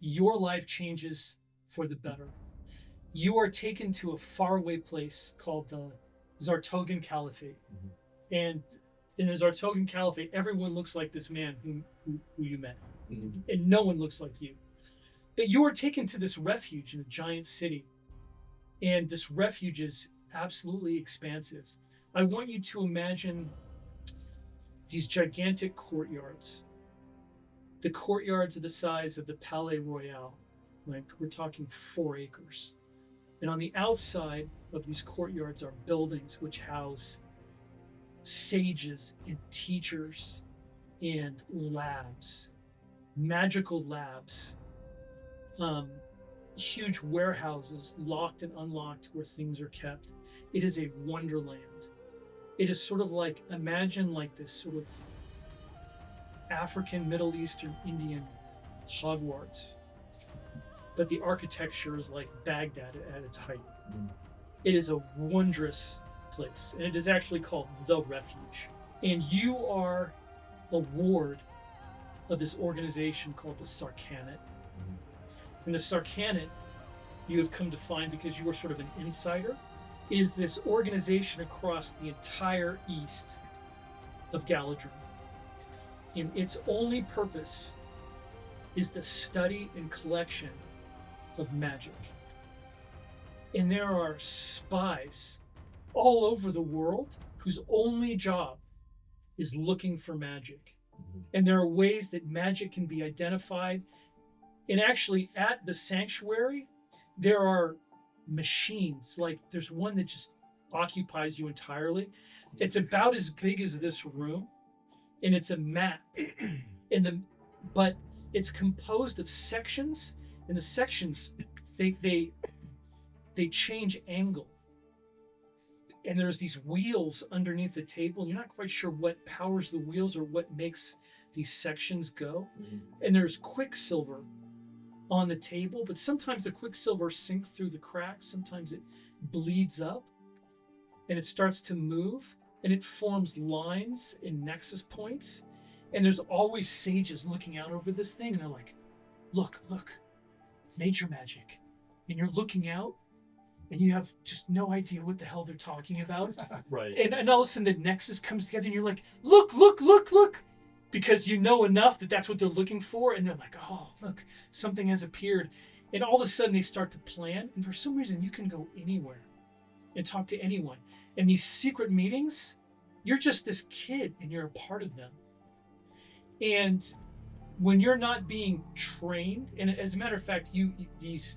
your life changes for the better. You are taken to a faraway place called the Zartogan Caliphate. And in the Zartogan Caliphate, everyone looks like this man who you met. And no one looks like you. But you are taken to this refuge in a giant city. And this refuge is absolutely expansive. I want you to imagine these gigantic courtyards. The courtyards are the size of the Palais Royal. Like, we're talking 4 acres. And on the outside of these courtyards are buildings which house sages and teachers and labs, magical labs, huge warehouses locked and unlocked where things are kept. It is a wonderland. It is sort of like, imagine like this sort of African, Middle Eastern, Indian Hogwarts. But the architecture is like Baghdad at its height. It is a wondrous place, and it is actually called The Refuge. And you are a ward of this organization called the Sarkhanate. And the Sarkhanate, you have come to find because you are sort of an insider, is this organization across the entire east of Galadrim. And its only purpose is the study and collection of magic. And there are spies all over the world whose only job is looking for magic. And there are ways that magic can be identified. And actually, at the sanctuary, there are machines. Like, there's one that just occupies you entirely. It's about as big as this room, and it's a map. But it's composed of sections, and the sections they change angle. And there's these wheels underneath the table, and you're not quite sure what powers the wheels or what makes these sections go. And there's quicksilver on the table, but sometimes the quicksilver sinks through the cracks, sometimes it bleeds up, and it starts to move, and it forms lines and nexus points. And there's always sages looking out over this thing, and they're like, look, nature magic. And you're looking out, and you have just no idea what the hell they're talking about. Right. And all of a sudden the nexus comes together, and you're like, look. Because you know enough that that's what they're looking for, and they're like, oh, look, something has appeared. And all of a sudden they start to plan, and for some reason you can go anywhere and talk to anyone. And these secret meetings, you're just this kid, and you're a part of them. And when you're not being trained, and as a matter of fact, these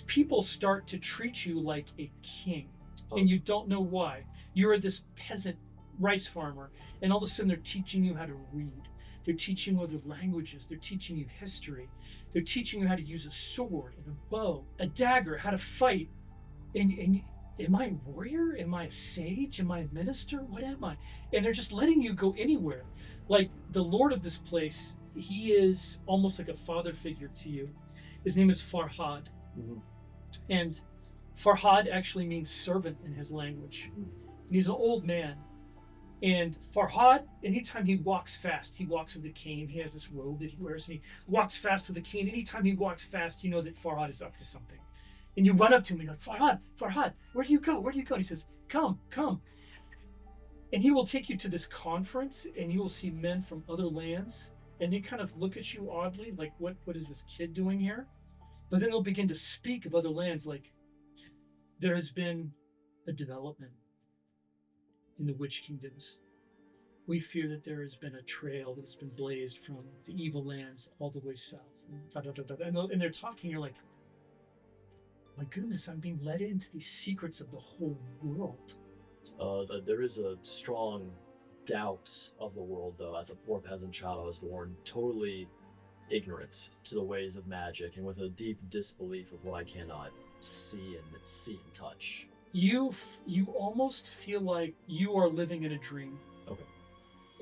people start to treat you like a king, and you don't know why. You're this peasant rice farmer, and all of a sudden they're teaching you how to read. They're teaching you other languages. They're teaching you history. They're teaching you how to use a sword and a bow, a dagger, how to fight. And am I a warrior? Am I a sage? Am I a minister? What am I? And they're just letting you go anywhere. Like, the lord of this place, he is almost like a father figure to you. His name is Farhad. And Farhad actually means servant in his language. And he's an old man. And Farhad, anytime he walks fast, he walks with a cane. He has this robe that he wears, and he walks fast with a cane. Anytime he walks fast, you know that Farhad is up to something. And you run up to him, and you're like, Farhad, where do you go? And he says, come. And he will take you to this conference, and you will see men from other lands, and they kind of look at you oddly, like, what is this kid doing here? But then they'll begin to speak of other lands, like, there has been a development in the witch kingdoms. We fear that there has been a trail that has been blazed from the evil lands all the way south. And they're talking, you're like, my goodness, I'm being led into these secrets of the whole world. There is a strong doubt of the world, though. As a poor peasant child, I was born totally ignorant to the ways of magic, and with a deep disbelief of what I cannot see and touch. You almost feel like you are living in a dream. Okay.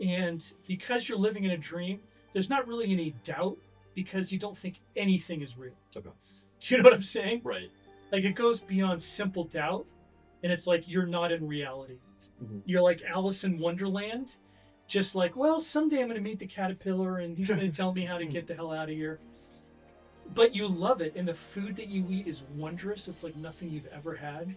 And because you're living in a dream, there's not really any doubt, because you don't think anything is real. Okay. Do you know what I'm saying? Right. Like, it goes beyond simple doubt, and it's like you're not in reality. You're like Alice in Wonderland, just like, well, someday I'm going to meet the caterpillar, and he's going to tell me how to get the hell out of here. but you love it, and the food that you eat is wondrous. It's like nothing you've ever had.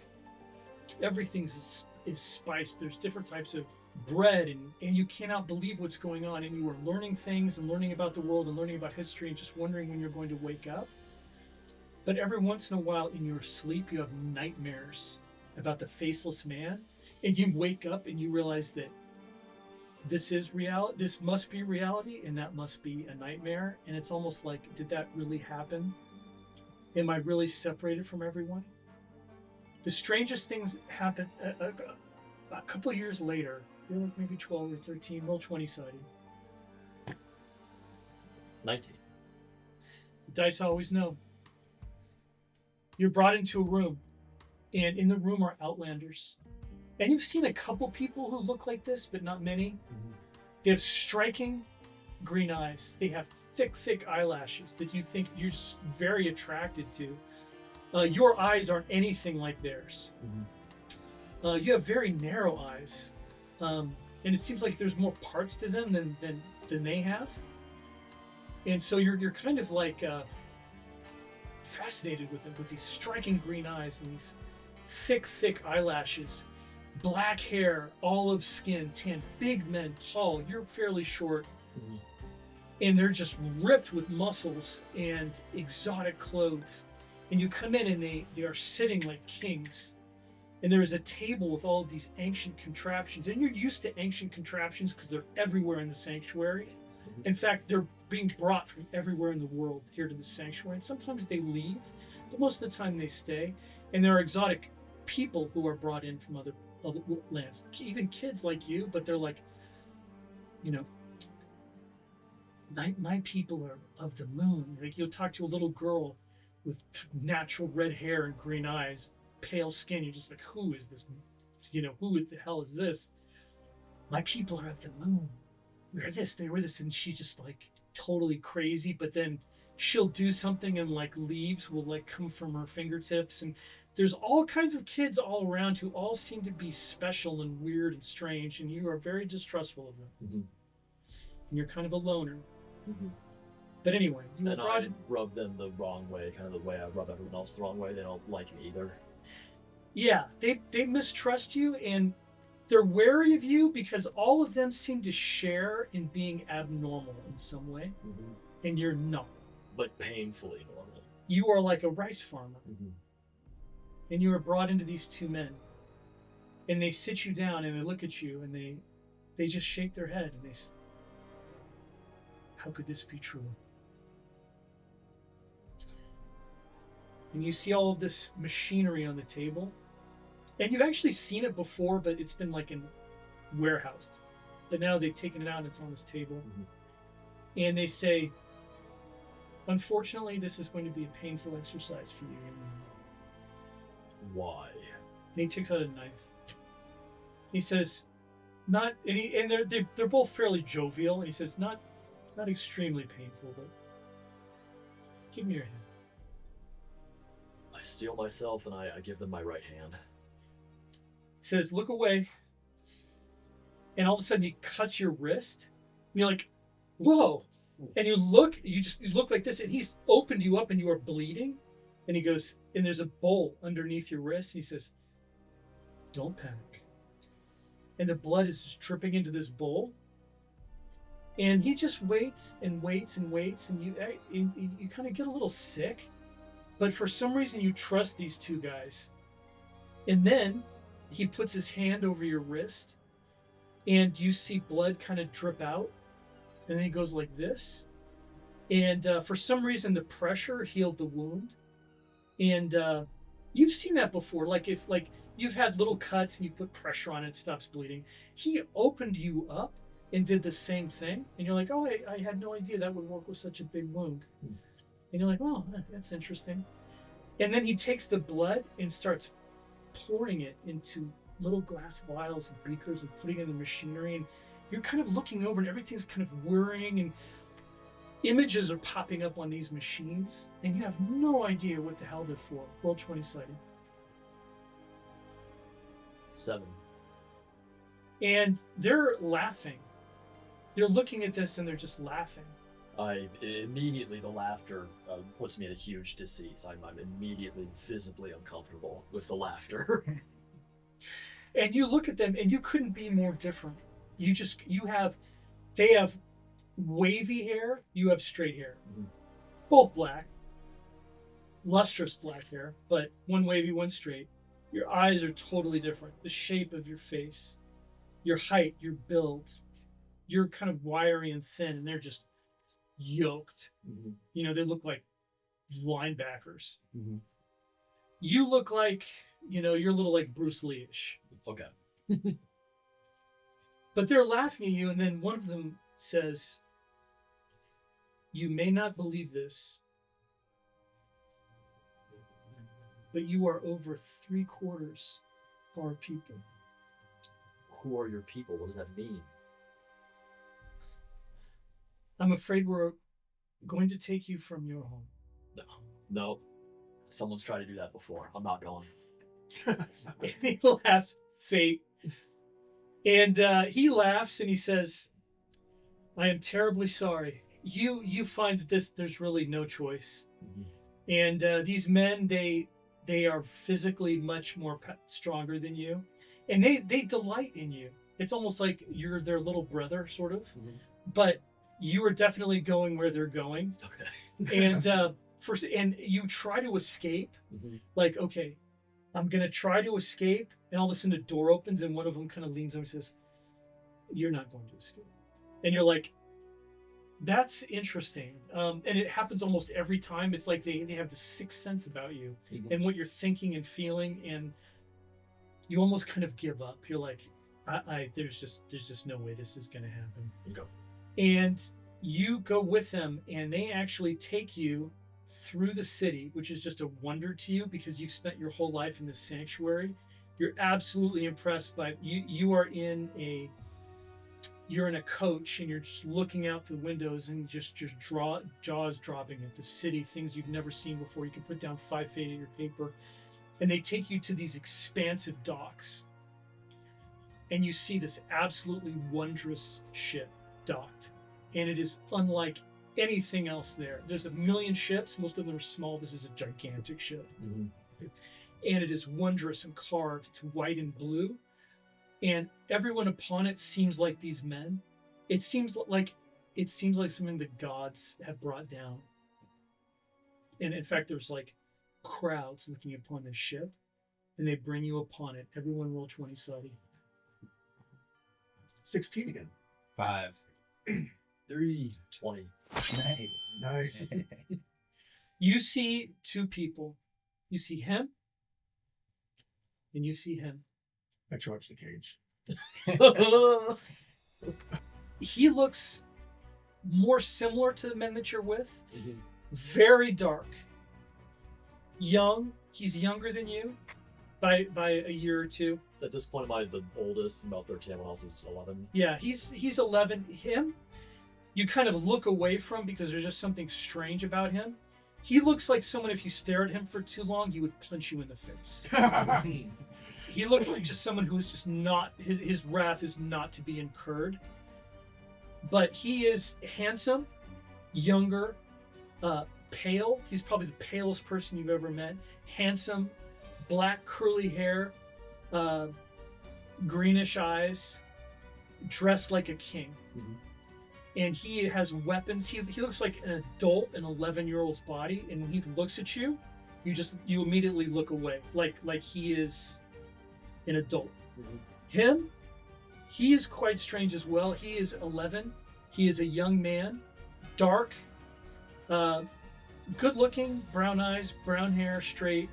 Everything's is spiced. There's different types of bread, and you cannot believe what's going on, and you are learning things and learning about the world and learning about history and just wondering when you're going to wake up. But every once in a while in your sleep, you have nightmares about the faceless man, and you wake up and you realize that this is reality. This must be reality, and that must be a nightmare. And it's almost like, did that really happen? Am I really separated from everyone? The strangest things happen a couple of years later. You're like maybe 12 or 13, roll 20 sided. 19. The dice always know. You're brought into a room, and in the room are outlanders. And you've seen a couple people who look like this, but not many. Mm-hmm. They have striking green eyes. They have thick eyelashes that you think you're just very attracted to. Your eyes aren't anything like theirs. Mm-hmm. You have very narrow eyes, and it seems like there's more parts to them than they have. And so you're kind of like fascinated with them, with these striking green eyes and these thick eyelashes, black hair, olive skin, tan, big men, tall. You're fairly short. Mm-hmm. And they're just ripped with muscles and exotic clothes. And you come in and they are sitting like kings. And there is a table with all of these ancient contraptions. And you're used to ancient contraptions because they're everywhere in the sanctuary. Mm-hmm. In fact, they're being brought from everywhere in the world here to the sanctuary. And sometimes they leave, but most of the time they stay. And there are exotic people who are brought in from other lands. Even kids like you, but they're like, you know, my people are of the moon. Like you'll talk to a little girl with natural red hair and green eyes, pale skin. You're just like, who is this? You know, who is the hell is this? My people are of the moon. We're this, they were this. And she's just like totally crazy. But then she'll do something and like leaves will like come from her fingertips. And there's all kinds of kids all around who all seem to be special and weird and strange. And you are very distrustful of them. Mm-hmm. And you're kind of a loner. Mm-hmm. But anyway, you and brought I rub them the wrong way, kind of the way I rub everyone else the wrong way. They don't like me either. Yeah, they mistrust you, and they're wary of you because all of them seem to share in being abnormal in some way, Mm-hmm. and you're not. But painfully normal. You are like a rice farmer, Mm-hmm. and you are brought into these two men, and they sit you down and they look at you and they just shake their head and they. How could this be true? And you see all of this machinery on the table. And you've actually seen it before, but it's been like warehoused. But now they've taken it out and it's on this table. Mm-hmm. And they say, unfortunately, this is going to be a painful exercise for you. Why? And he takes out a knife. He says, not, and they're both fairly jovial. And he says, not extremely painful, but give me your hand. I steel myself and I give them my right hand. He says, look away. And all of a sudden he cuts your wrist. And you're like, whoa. And you look like this, and he's opened you up and you are bleeding. And he goes, and there's a bowl underneath your wrist. And he says, don't panic. And the blood is just dripping into this bowl. And he just waits and waits and waits, and you kind of get a little sick. But for some reason, you trust these two guys. And then he puts his hand over your wrist, and you see blood kind of drip out. And then he goes like this. And for some reason, the pressure healed the wound. And you've seen that before. Like if you've had little cuts and you put pressure on it, it stops bleeding. He opened you up and did the same thing. And you're like, oh, I had no idea that would work with such a big wound. And you're like, well, that's interesting. And then he takes the blood and starts pouring it into little glass vials and beakers and putting it in the machinery. And you're kind of looking over and everything's kind of whirring and images are popping up on these machines. And you have no idea what the hell they're for. Roll 20 sided. 7. And they're laughing. They're looking at this and they're just laughing. Immediately, the laughter puts me at a huge disease. I'm immediately visibly uncomfortable with the laughter. And you look at them, and you couldn't be more different. They have wavy hair, you have straight hair. Mhm. Both black, lustrous black hair, but one wavy, one straight. Your eyes are totally different. The shape of your face, your height, your build. You're kind of wiry and thin, and they're just yoked. Mm-hmm. You know, they look like linebackers. Mm-hmm. You look like, you're a little like Bruce Lee-ish. Okay. But they're laughing at you, and then one of them says, "You may not believe this, but you are over 3/4 our people." Who are your people? What does that mean? I'm afraid we're going to take you from your home. No. Someone's tried to do that before. I'm not going. And he laughs, fate. And he laughs and he says, "I am terribly sorry. You find that there's really no choice." Mm-hmm. And these men, they are physically much more stronger than you, and they delight in you. It's almost like you're their little brother, sort of. Mm-hmm. But you are definitely going where they're going. Okay. And you try to escape. Mm-hmm. Like, okay, I'm gonna try to escape, and all of a sudden the door opens, and one of them kind of leans over and says, "You're not going to escape." And you're like, "That's interesting." And it happens almost every time. It's like they have this sixth sense about you Mm-hmm. and what you're thinking and feeling, and you almost kind of give up. You're like, there's just no way this is gonna happen." Okay. And you go with them, and they actually take you through the city, which is just a wonder to you because you've spent your whole life in this sanctuary. You're absolutely impressed by you're in a coach, and you're just looking out the windows and just jaws dropping at the city, things you've never seen before. You can put down 5 feet of your paper, and they take you to these expansive docks, and you see this absolutely wondrous ship docked, and it is unlike anything else there. There's a million ships, most of them are small. This is a gigantic ship. Mm-hmm. And it is wondrous and carved. It's white and blue, and everyone upon it seems like these men. It seems like something the gods have brought down. And in fact, there's like crowds looking upon this ship, and they bring you upon it. Everyone roll 20-sided. 16 again. 5. 3, 20. Nice. You see two people. You see him, and you see him. I charge the cage. He looks more similar to the men that you're with. Mm-hmm. Very dark. Young. He's younger than you by a year or two. At this point, am I the oldest? I'm about 13. Everyone else is 11. Yeah, he's 11. Him, you kind of look away from because there's just something strange about him. He looks like someone, if you stare at him for too long, he would punch you in the face. He looks like just someone who's just not, his wrath is not to be incurred. But he is handsome, younger, pale. He's probably the palest person you've ever met. Handsome, black curly hair, greenish eyes, dressed like a king. Mm-hmm. And he has weapons. He looks like an adult, an 11-year-old's body. And when he looks at you, you immediately look away, like he is an adult. Mm-hmm. Him, he is quite strange as well. He is 11. He is a young man, dark, good-looking, brown eyes, brown hair, straight.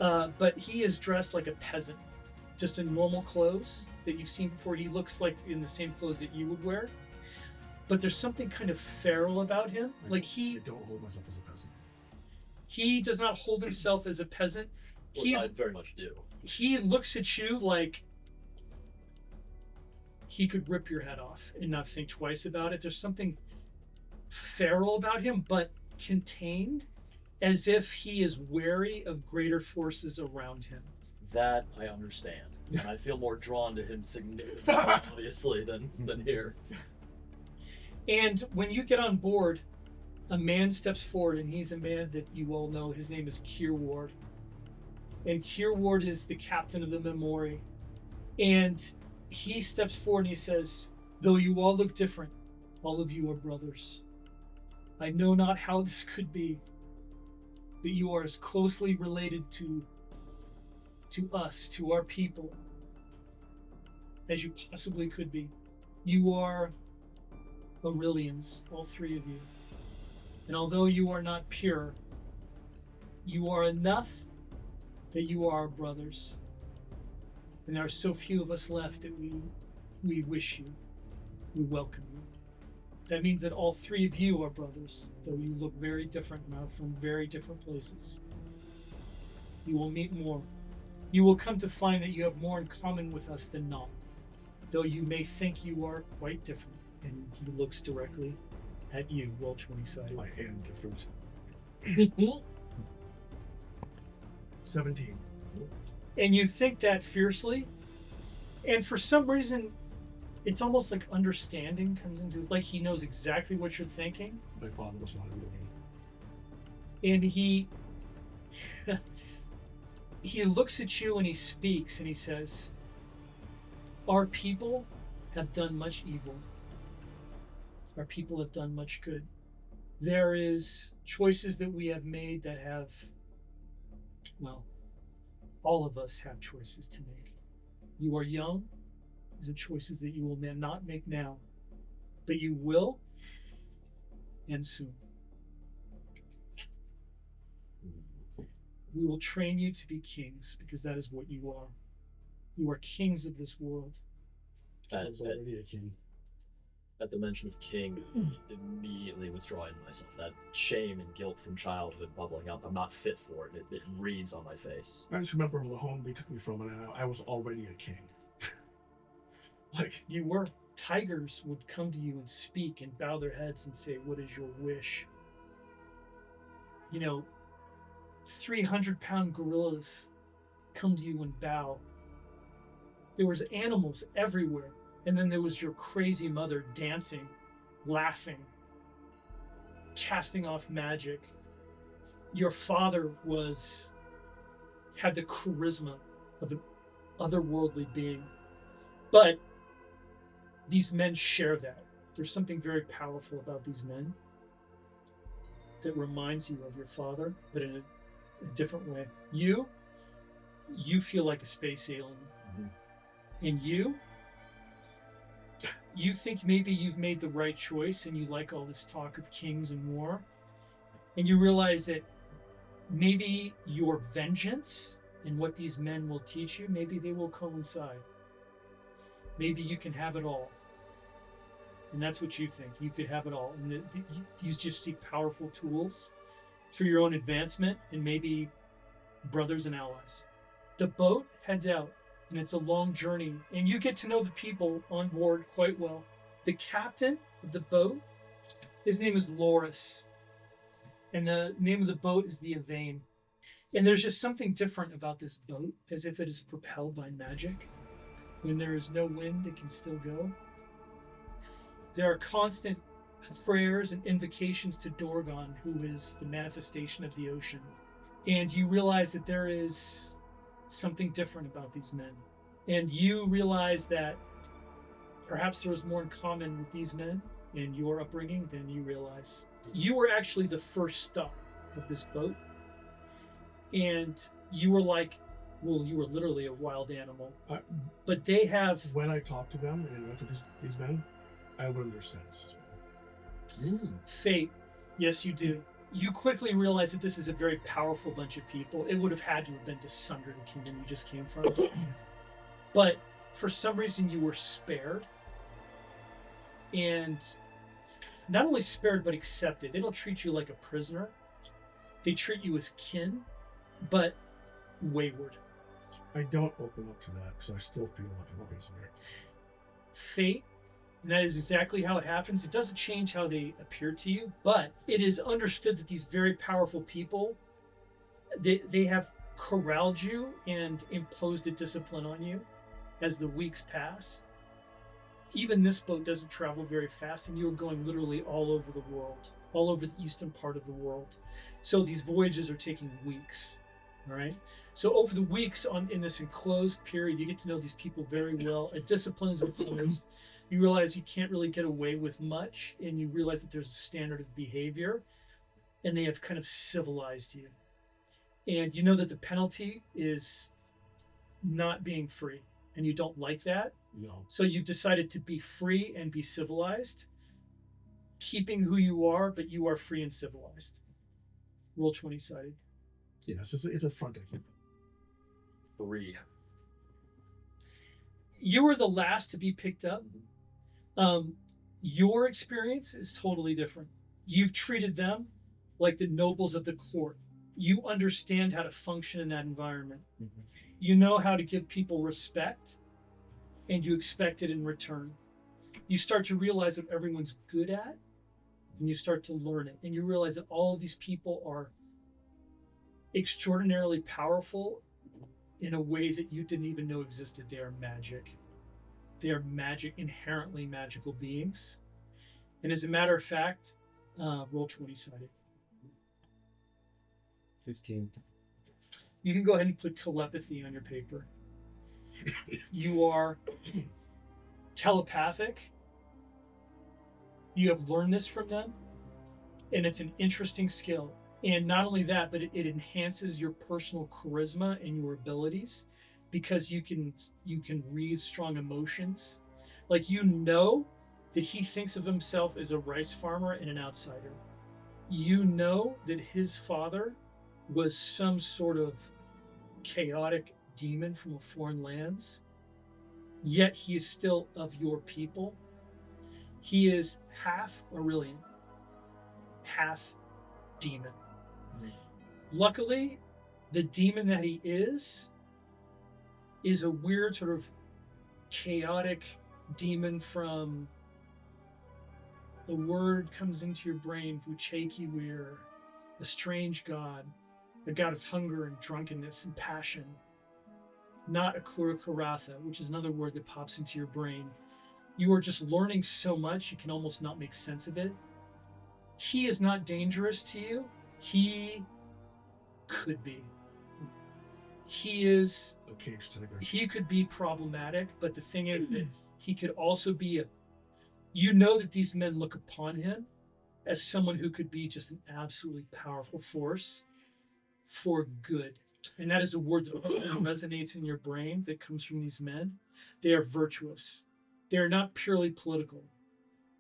But he is dressed like a peasant, just in normal clothes that you've seen before. He looks like in the same clothes that you would wear. But there's something kind of feral about him. Like I don't hold myself as a peasant. he does not hold himself as a peasant. Which I very much do. He looks at you like he could rip your head off and not think twice about it. There's something feral about him, but contained, as if he is wary of greater forces around him. That I understand. And I feel more drawn to him significantly, obviously, than here. And when you get on board, a man steps forward, and he's a man that you all know. His name is Kier Ward. And Kier Ward is the captain of the Memori. And he steps forward and he says, "Though you all look different, all of you are brothers. I know not how this could be, but you are as closely related to us, to our people, as you possibly could be. You are Aurelians, all three of you. And although you are not pure, you are enough that you are brothers. And there are so few of us left that we wish you, we welcome you. That means that all three of you are brothers, though you look very different and are from very different places. You will meet more. You will come to find that you have more in common with us than not, though you may think you are quite different." And he looks directly at you, well 20-sided. I am different. 17. And you think that fiercely, and for some reason, it's almost like understanding comes into it. Like he knows exactly what you're thinking. My father was not under me. And he looks at you and he speaks and he says, "Our people have done much evil. Our people have done much good. There is choices that we have made that have, well, all of us have choices to make. You are young. These are choices that you will not make now, but you will, and soon. We will train you to be kings, because that is what you are. You are kings of this world." I was already a king. At the mention of king, immediately withdrawing myself. That shame and guilt from childhood bubbling up. I'm not fit for it. It reads on my face. I just remember the home they took me from, and I was already a king. Like, You were. Tigers would come to you and speak and bow their heads and say, "What is your wish?" 300-pound gorillas come to you and bow. There was animals everywhere. And then there was your crazy mother dancing, laughing, casting off magic. Your father had the charisma of an otherworldly being. But these men share that. There's something very powerful about these men that reminds you of your father, but in a different way. You feel like a space alien. Mm-hmm. And you think maybe you've made the right choice, and you like all this talk of kings and war, and you realize that maybe your vengeance and what these men will teach you, maybe they will coincide. Maybe you can have it all. And that's what you think. You could have it all. And you just see powerful tools for your own advancement and maybe brothers and allies. The boat heads out. And it's a long journey, and you get to know the people on board quite well. The captain of the boat, his name is Loris, and the name of the boat is the Evane. And there's just something different about this boat, as if it is propelled by magic. When there is no wind, it can still go. There are constant prayers and invocations to Dorgon, who is the manifestation of the ocean. And you realize that there is something different about these men. And you realize that perhaps there was more in common with these men and your upbringing than you realize. You were actually the first stop of this boat. And you were like, well, you were literally a wild animal. But they have... When I talked to them and went to these men, I learned their sense as well. Fate. Yes, you do. You quickly realize that this is a very powerful bunch of people. It would have had to have been to sunder the kingdom you just came from. But for some reason you were spared. And not only spared, but accepted. They don't treat you like a prisoner. They treat you as kin, but wayward. I don't open up to that because I still feel like I'm a prisoner. Fate. And that is exactly how it happens. It doesn't change how they appear to you, but it is understood that these very powerful people, they have corralled you and imposed a discipline on you as the weeks pass. even this boat doesn't travel very fast, and you're going literally all over the world, all over the eastern part of the world. So these voyages are taking weeks, all right? So over the weeks in this enclosed period, you get to know these people very well. A discipline is imposed. You realize you can't really get away with much, and you realize that there's a standard of behavior, and they have kind of civilized you. And you know that the penalty is not being free, and you don't like that. No. So you've decided to be free and be civilized, keeping who you are, but you are free and civilized. Roll 20-sided. Yes, it's a front deck. 3. You are the last to be picked up. Your experience is totally different. You've treated them like the nobles of the court. You understand how to function in that environment. Mm-hmm. You know how to give people respect, and you expect it in return. You start to realize what everyone's good at, and you start to learn it. And you realize that all of these people are extraordinarily powerful in a way that you didn't even know existed. They are magic. They are magic, inherently magical beings. And as a matter of fact, roll 20-sided. 15. You can go ahead and put telepathy on your paper. You are telepathic. You have learned this from them, and it's an interesting skill. And not only that, but it enhances your personal charisma and your abilities, because you can read strong emotions. Like, you know that he thinks of himself as a rice farmer and an outsider. You know that his father was some sort of chaotic demon from foreign lands, yet he is still of your people. He is half Aurelian, half demon. Luckily, the demon that he is a weird sort of chaotic demon from, the word comes into your brain, Vucheki Weir, a strange god, a god of hunger and drunkenness and passion. Not Akura Karatha, which is another word that pops into your brain. You are just learning so much, you can almost not make sense of it. He is not dangerous to you. He could be. He could be problematic, but the thing is that he could also be you know that these men look upon him as someone who could be just an absolutely powerful force for good. And that is a word that resonates in your brain that comes from these men. They are virtuous. They are not purely political.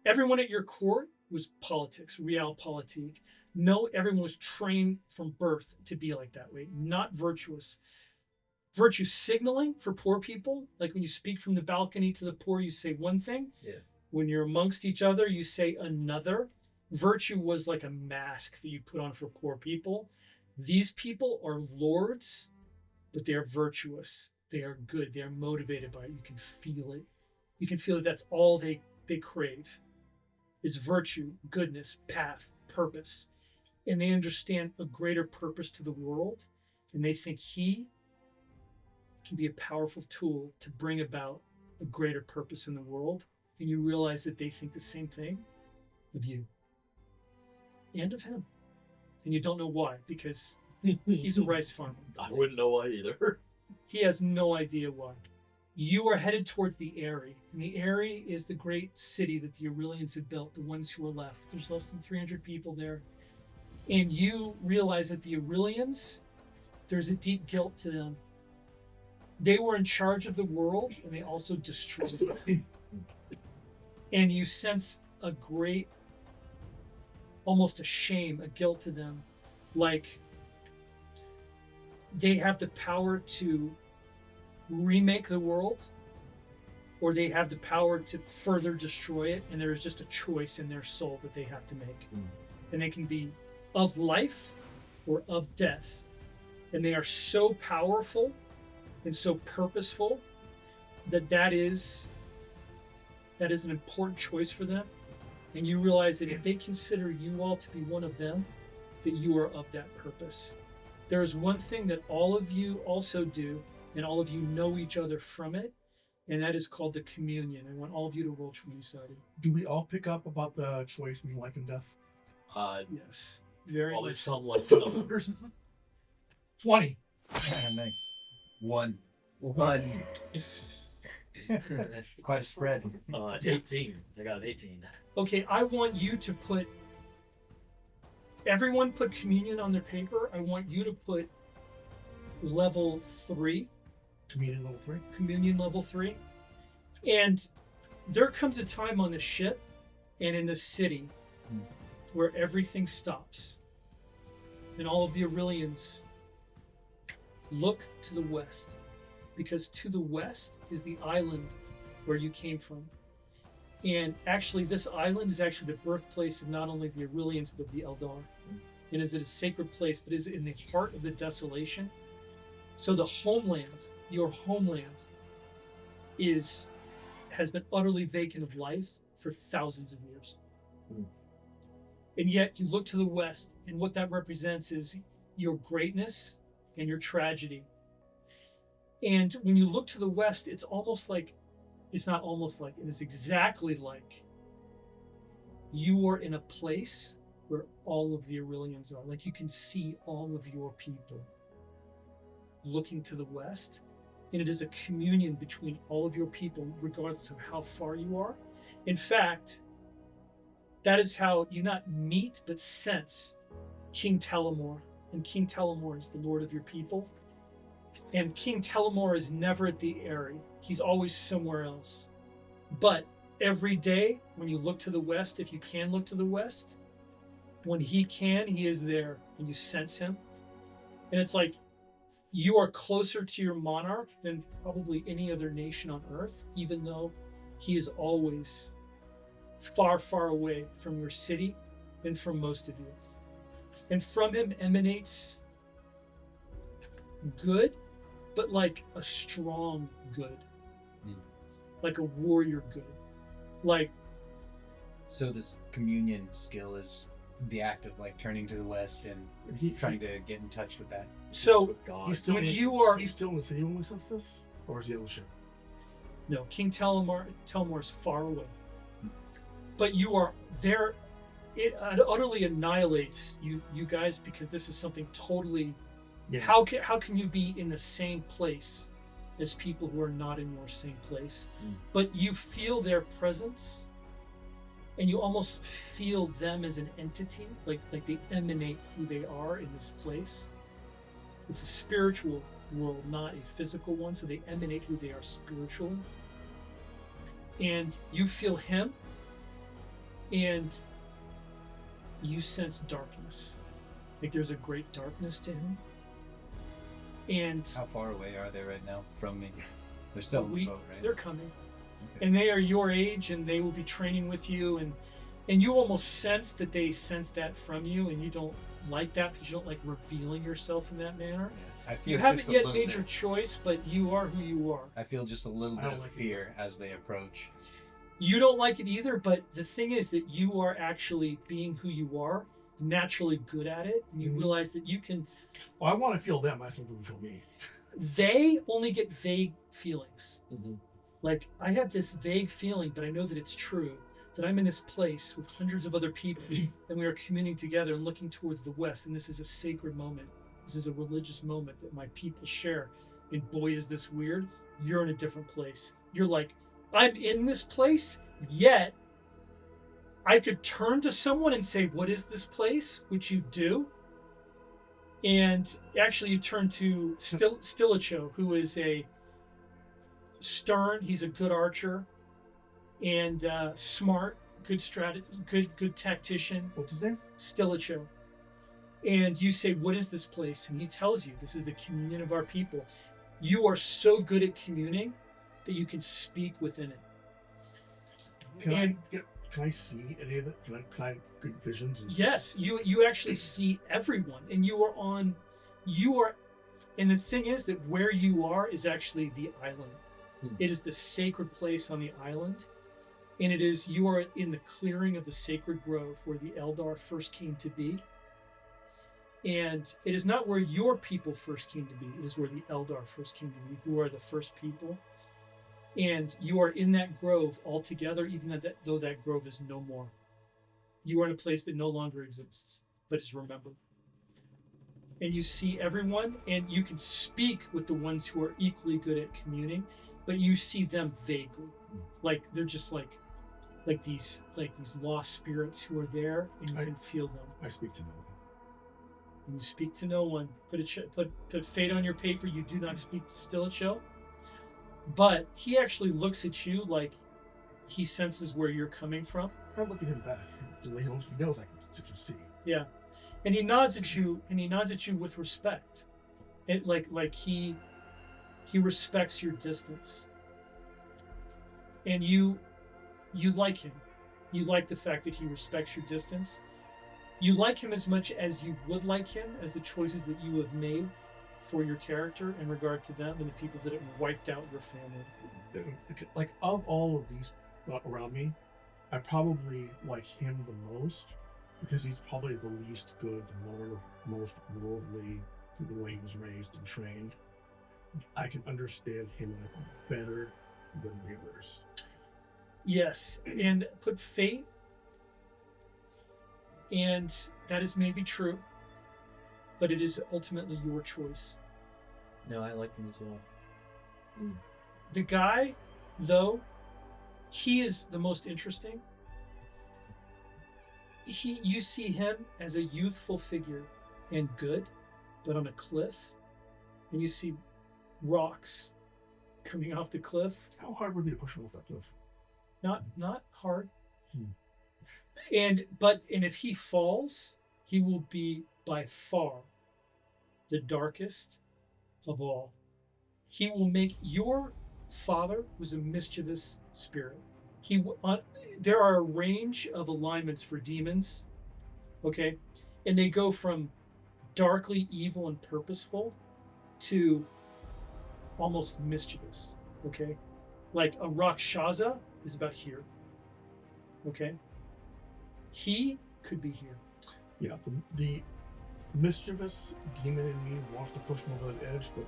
Everyone at your court was politics, realpolitik. No, everyone was trained from birth to be like that way, not virtuous. Virtue signaling for poor people, like when you speak from the balcony to the poor, you say one thing. Yeah. When you're amongst each other, you say another. Virtue was like a mask that you put on for poor people. These people are lords, but they are virtuous. They are good. They are motivated by it. You can feel it. You can feel that that's all they crave is virtue, goodness, path, purpose. And they understand a greater purpose to the world, and they think he can be a powerful tool to bring about a greater purpose in the world. And you realize that they think the same thing of you and of him. And you don't know why, because he's a rice farmer. I wouldn't know why either. He has no idea why. You are headed towards the Eyrie, and the Eyrie is the great city that the Aurelians had built, the ones who are left. There's less than 300 people there. And you realize that the Aurelians, there's a deep guilt to them. They were in charge of the world, and they also destroyed it. And you sense a great, almost a shame, a guilt to them. Like, they have the power to remake the world, or they have the power to further destroy it, and there is just a choice in their soul that they have to make. And they can be of life or of death. And they are so powerful and so purposeful that is an important choice for them. And you realize that if they consider you all to be one of them, that you are of that purpose. There is one thing that all of you also do, and all of you know each other from it, and that is called the communion. I want all of you to roll 20-sided. Do we all pick up about the choice between life and death? Yes. Very Probably much. somewhat. 20. Nice. One. One. Quite a spread. 18. I got an 18. Okay, I want you to put. Everyone put communion on their paper. I want you to put level 3. Communion level 3. Communion level 3. And there comes a time on the ship and in the city where everything stops. And all of the Aurelians look to the west, because to the west is the island where you came from. And actually, this island is actually the birthplace of not only the Aurelians, but of the Eldar. It is a sacred place, but is in the heart of the desolation. So the homeland, your homeland, has been utterly vacant of life for thousands of years. And yet you look to the west, and what that represents is your greatness and your tragedy. And when you look to the west, it's almost like, it's not almost like, it is exactly like you are in a place where all of the Aurelians are. Like you can see all of your people looking to the west. And it is a communion between all of your people, regardless of how far you are. In fact, that is how you not meet, but sense King Telemor. And King Telemor is the Lord of your people. And King Telemor is never at the Eyrie. He's always somewhere else. But every day, when you look to the west, if you can look to the west, when he can, he is there, and you sense him. And it's like you are closer to your monarch than probably any other nation on earth, even though he is always far, far away from your city and from most of you. And from him emanates good, but like a strong good. Like a warrior good. Like, So this communion skill is the act of like turning to the west and trying to get in touch with that. so With God. He's still, when you are, he's still in the city when we sense this? Or is he on the ship? no, King Telemor is far away. But you are there. It utterly annihilates you guys, because this is something totally. Yeah. How can you be in the same place as people who are not in your same place? But you feel their presence, and you almost feel them as an entity, like they emanate who they are in this place. It's a spiritual world, not a physical one, so they emanate who they are spiritually. And you feel him, and you sense darkness. Like there's a great darkness to him. And How far away are they right now from me? They're still on the boat, right? they're coming. Okay. And they are your age, and they will be training with you, and you almost sense that they sense that from you, and you don't like that because you don't like revealing yourself in that manner. I feel You just haven't a yet little made bit- your choice, but you are who you are. I feel just a little I bit don't of like it. fear as they approach. You don't like it either, but the thing is that you are actually being who you are, naturally good at it, and you Mhm. realize that you can. Oh, I want to feel them. I don't want to feel me. They only get vague feelings. Mhm. Like, I have this vague feeling, but I know that it's true, that I'm in this place with hundreds of other people, and we are communing together and looking towards the west, and this is a sacred moment. This is a religious moment that my people share. And boy, is this weird. You're in a different place. You're like, I'm in this place, yet I could turn to someone and say, what is this place? Which you do. And actually you turn to Stilicho, who is a stern, he's a good archer, and smart, good good tactician. What's his name? Stilicho. And you say, what is this place? And he tells you, this is the communion of our people. You are so good at communing that you can speak within it. Can I see any of it? Can I get visions? And Yes, you actually see everyone, and you are, and the thing is that where you are is actually the island. It is the sacred place on the island, and you are in the clearing of the sacred grove where the Eldar first came to be. And it is not where your people first came to be, it is where the Eldar first came to be, who are the first people. And you are in that grove all together, even though that grove is no more. You are in a place that no longer exists, but is remembered. And you see everyone, and you can speak with the ones who are equally good at communing, but you see them vaguely. Like they're just like these lost spirits who are there, and you can feel them. I speak to no one. And you speak to no one. Put fate on your paper. You do not speak to Stilicho. But he actually looks at you like he senses where you're coming from. I look at him back. He knows I can see. Yeah, and he nods at you, with respect. It like he respects your distance, and you like him. You like the fact that he respects your distance. You like him as much as you would like him as the choices that you have made for your character in regard to them and the people that have wiped out your family. Like, of all of these around me, I probably like him the most because he's probably the least good, the most worldly, the way he was raised and trained. I can understand him better than the others. Yes, and put fate, and that is maybe true, but it is ultimately your choice. No, I like him as well. The guy, though, he is the most interesting. You see him as a youthful figure and good, but on a cliff, and you see rocks coming off the cliff. How hard would it be to push him off that cliff? Not hard. And if he falls, he will be by far the darkest of all. He will make your father was a mischievous spirit. There are a range of alignments for demons, okay, and they go from darkly evil and purposeful to almost mischievous, okay. Like a Rakshasa is about here, okay. He could be here. Yeah, the mischievous demon in me wants to push him over that edge, but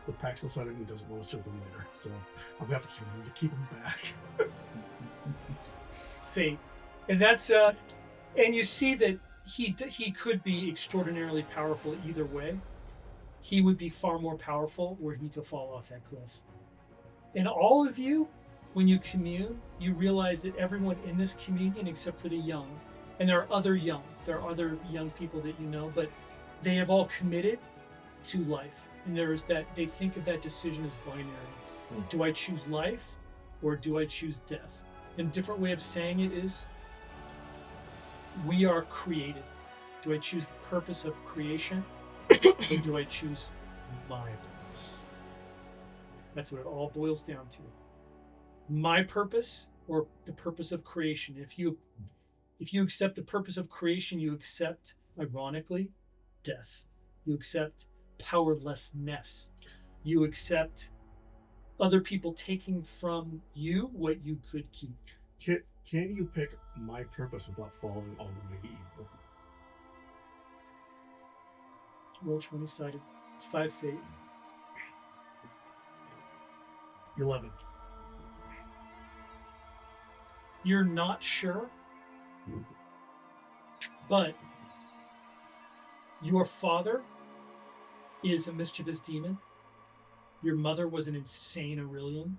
the practical side of me doesn't want to serve him later. So I'm gonna have to keep him back. Fate, and that's and you see that he could be extraordinarily powerful either way. He would be far more powerful were he to fall off that cliff. And all of you, when you commune, you realize that everyone in this communion, except for the young, and there are other young people that you know, but they have all committed to life. And there's that, they think of that decision as binary. Do I choose life or do I choose death? And a different way of saying it is, we are created. Do I choose the purpose of creation or do I choose my purpose? That's what it all boils down to. My purpose or the purpose of creation. If you accept the purpose of creation, you accept, ironically, death. You accept powerlessness. You accept other people taking from you what you could keep. Can you pick my purpose without falling all the way to evil? Roll 20-sided. 5 fate. 11. You're not sure, but your father is a mischievous demon. Your mother was an insane Aurelian.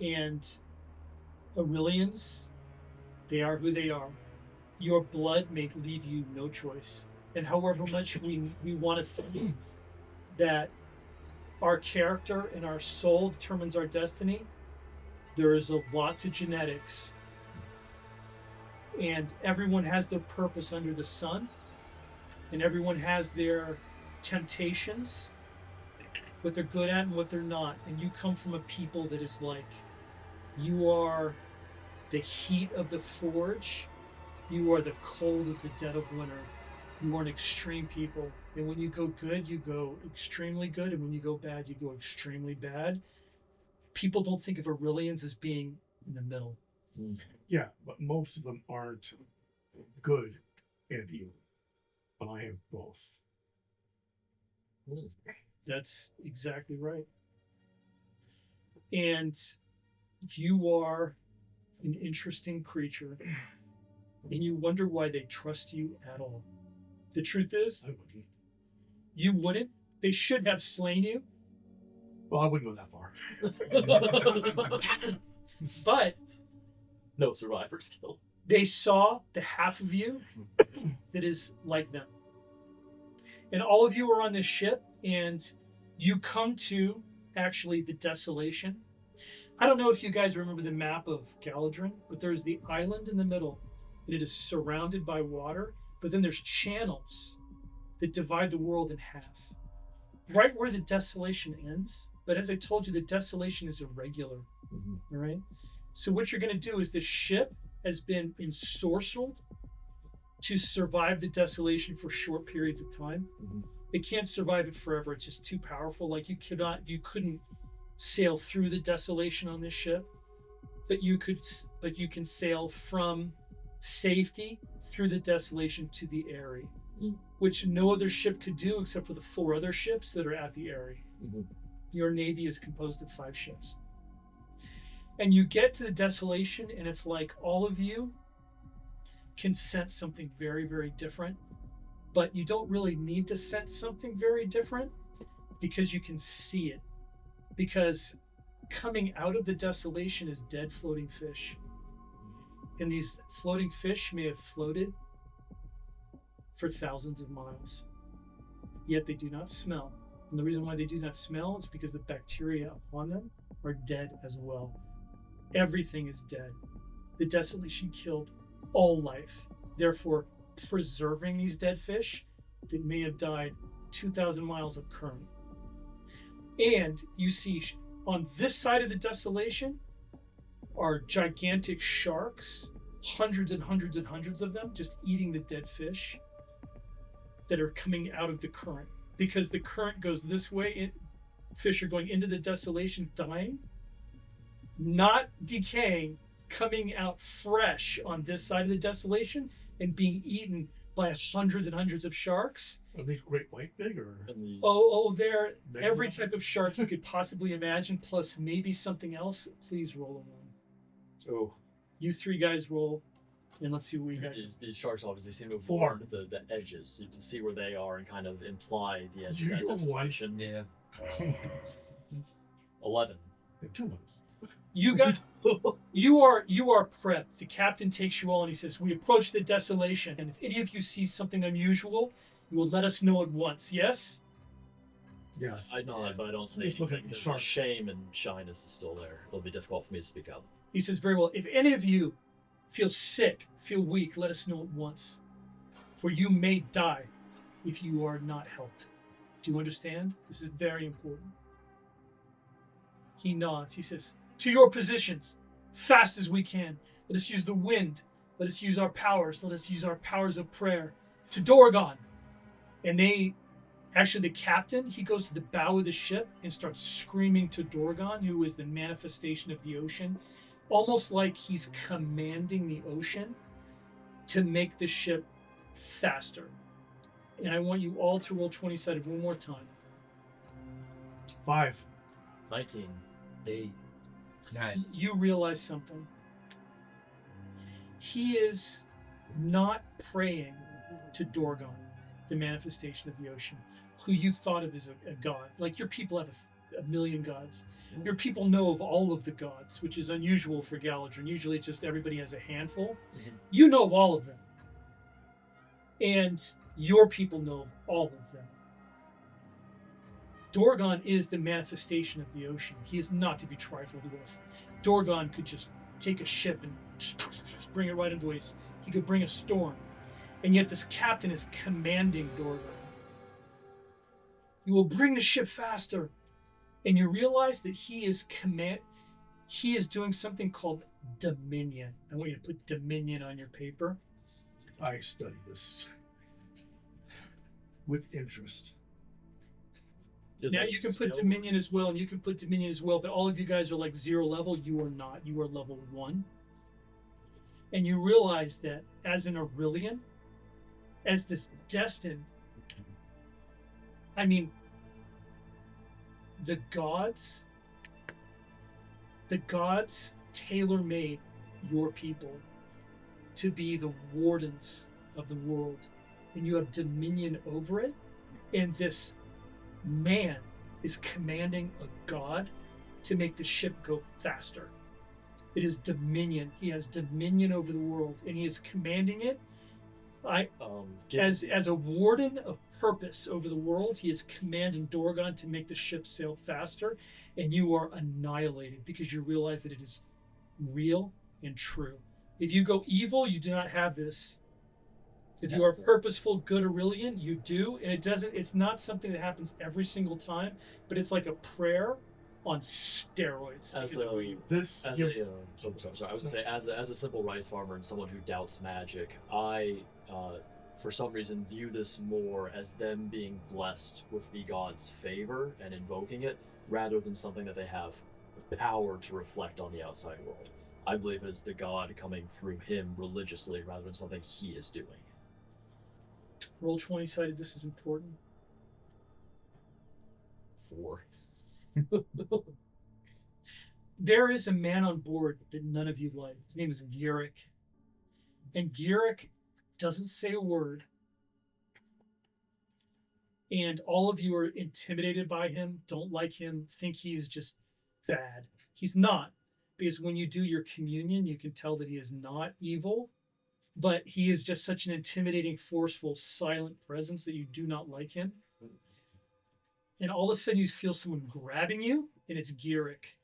And Aurelians, they are who they are. Your blood may leave you no choice. And however much we want to think that our character and our soul determines our destiny, there is a lot to genetics. And everyone has their purpose under the sun. And everyone has their temptations, what they're good at and what they're not. And you come from a people that is like, you are the heat of the forge. You are the cold of the dead of winter. You are an extreme people. And when you go good, you go extremely good. And when you go bad, you go extremely bad. People don't think of Aurelians as being in the middle. Yeah, but most of them aren't good and evil. But I have both. That's exactly right. And you are an interesting creature. And you wonder why they trust you at all. The truth is, I wouldn't. you wouldn't. They should have slain you. Well, I wouldn't go that far. But No survivor skill. they saw the half of you that is like them. And all of you are on this ship, and you come to, actually, the desolation. I don't know if you guys remember the map of Galadrin, but there's the island in the middle, and it is surrounded by water, but then there's channels that divide the world in half. Right where the desolation ends, but as I told you, the desolation is irregular, all right? So what you're going to do is the ship has been ensorcelled to survive the desolation for short periods of time. It can't survive it forever. It's just too powerful. Like you couldn't sail through the desolation on this ship, but you can sail from safety through the desolation to the Eyrie, which no other ship could do except for the 4 other ships that are at the Eyrie. Your navy is composed of 5 ships. And you get to the desolation, and it's like all of you can sense something very, very different, but you don't really need to sense something very different because you can see it. Because coming out of the desolation is dead floating fish. And these floating fish may have floated for thousands of miles, yet they do not smell. And the reason why they do not smell is because the bacteria upon them are dead as well. Everything is dead. The desolation killed all life. Therefore, preserving these dead fish that may have died 2,000 miles of current. And you see on this side of the desolation are gigantic sharks, hundreds and hundreds and hundreds of them, just eating the dead fish that are coming out of the current. Because the current goes this way, fish are going into the desolation, dying, not decaying, coming out fresh on this side of the desolation and being eaten by hundreds and hundreds of sharks. Are these great white big or? They're every type of shark you could possibly imagine, plus maybe something else. Please roll a 1. Oh. You 3 guys roll, and let's see what we got. These sharks obviously seem to have 4. warned the edges, so you can see where they are and kind of imply the edge of that You rolled 1. desolation. Yeah. 11. 2 months. You guys, you are prepped. The captain takes you all and he says, "We approach the desolation, and if any of you see something unusual, you will let us know at once." Yes. Yes. I nod, but I don't say Just look at anything. the The sharks. shame and shyness is still there. It'll be difficult for me to speak up. He says, "Very well. If any of you feel sick, feel weak, let us know at once, for you may die if you are not helped." Do you understand? This is very important. He nods. He says, "To your positions, fast as we can. Let us use the wind. Let us use our powers. Let us use our powers of prayer. To Dorgon." And the captain, he goes to the bow of the ship and starts screaming to Dorgon, who is the manifestation of the ocean, almost like he's commanding the ocean to make the ship faster. And I want you all to roll 20-sided one more time. 5. 19. 8. 9. You realize something. He is not praying to Dorgon, the manifestation of the ocean, who you thought of as a god. Like your people have a million gods. Your people know of all of the gods, which is unusual for Galadrin. Usually it's just everybody has a handful. You know of all of them. And your people know of all of them. Dorgon is the manifestation of the ocean. He is not to be trifled with. Dorgon could just take a ship and bring it right into his. He could bring a storm. And yet this captain is commanding Dorgon. "You will bring the ship faster." And you realize that he is doing something called dominion. I want you to put dominion on your paper. I study this with interest. Now you can put dominion as well, and you can put dominion as well, but all of you guys are like 0 level. You are not. You are level 1. And you realize that as an Aurelian, as this destined, the gods The gods tailor-made your people to be the wardens of the world, and you have dominion over it. And this man is commanding a god to make the ship go faster. It is dominion. He has dominion over the world, and he is commanding it. As a warden of purpose over the world, he is commanding Dorgon to make the ship sail faster, and you are annihilated because you realize that it is real and true. If you go evil, you do not have this. If you are purposeful, good Aurelian, you do, and it's not something that happens every single time, but it's like a prayer on steroids. I was gonna say, as a simple rice farmer and someone who doubts magic, I, for some reason, view this more as them being blessed with the god's favor and invoking it, rather than something that they have power to reflect on the outside world. I believe it is the god coming through him religiously, rather than something he is doing. Roll 20 sided. This is important. 4. There is a man on board that none of you like. His name is Girick. And Girick doesn't say a word. And all of you are intimidated by him, don't like him, think he's just bad. He's not. Because when you do your communion, you can tell that he is not evil. But he is just such an intimidating, forceful, silent presence that you do not like him. And all of a sudden you feel someone grabbing you, and it's Girick.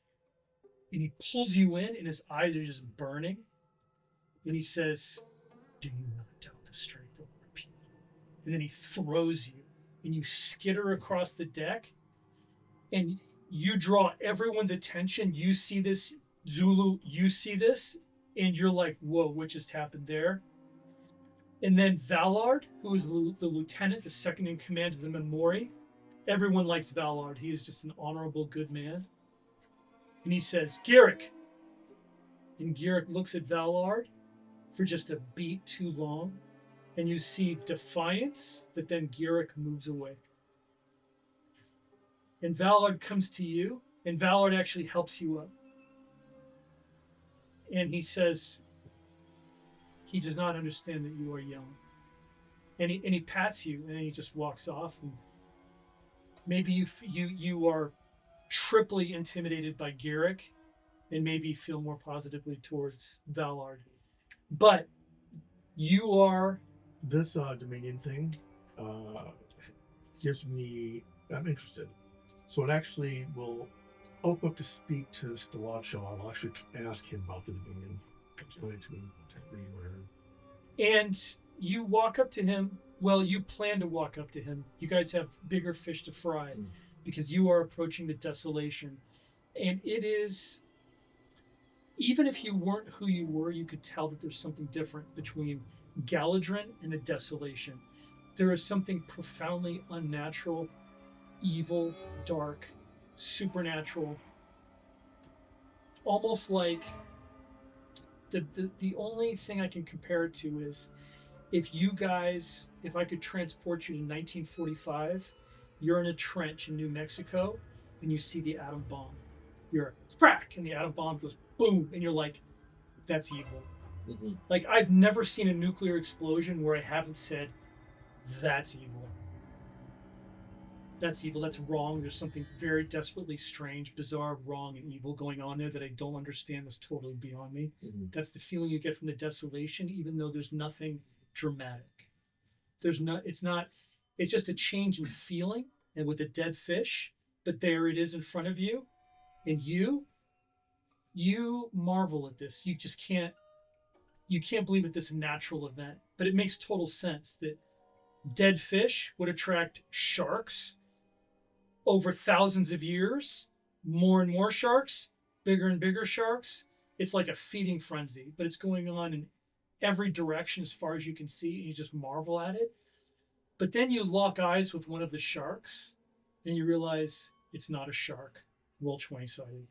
And he pulls you in, and his eyes are just burning. And he says, "Do you not doubt the strength of our people?" And then he throws you, and you skitter across the deck, and you draw everyone's attention. You see this, Zhuluu, you see this, and you're like, whoa, what just happened there? And then Valard, who is the lieutenant, the second in command of the Memori, everyone likes Valard. He is just an honorable, good man. And he says, "Girick." And Girick looks at Valard for just a beat too long. And you see defiance, but then Girick moves away. And Valard comes to you, and Valard actually helps you up. And he says, he does not understand that you are young. And he pats you, and then he just walks off. And maybe you are triply intimidated by Girick, and maybe feel more positively towards Valard. But you are... This Dominion thing gives me... I'm interested. So it actually will open up to speak to Stellacho. I'll actually ask him about the Dominion. Explain to him integrity or whatever. And you walk up to him. Well, you plan to walk up to him. You guys have bigger fish to fry because you are approaching the desolation. And it is... Even if you weren't who you were, you could tell that there's something different between Galadrin and the desolation. There is something profoundly unnatural, evil, dark, supernatural. Almost like the only thing I can compare it to is if I could transport you to 1945, you're in a trench in New Mexico and you see the atom bomb. You're crack, and the atom bomb goes boom, and you're like, that's evil. Mm-hmm. Like, I've never seen a nuclear explosion where I haven't said, that's evil. That's evil, that's wrong. There's something very desperately strange, bizarre, wrong, and evil going on there that I don't understand. That's totally beyond me. Mm-hmm. That's the feeling you get from the desolation, even though there's nothing dramatic. It's just a change in feeling, and with a dead fish, but there it is in front of you, and you marvel at this. You can't believe that this is a natural event, but it makes total sense that dead fish would attract sharks over thousands of years, more and more sharks, bigger and bigger sharks. It's like a feeding frenzy, but it's going on in every direction as far as you can see, and you just marvel at it. But then you lock eyes with one of the sharks, and you realize it's not a shark. Roll 20 sided.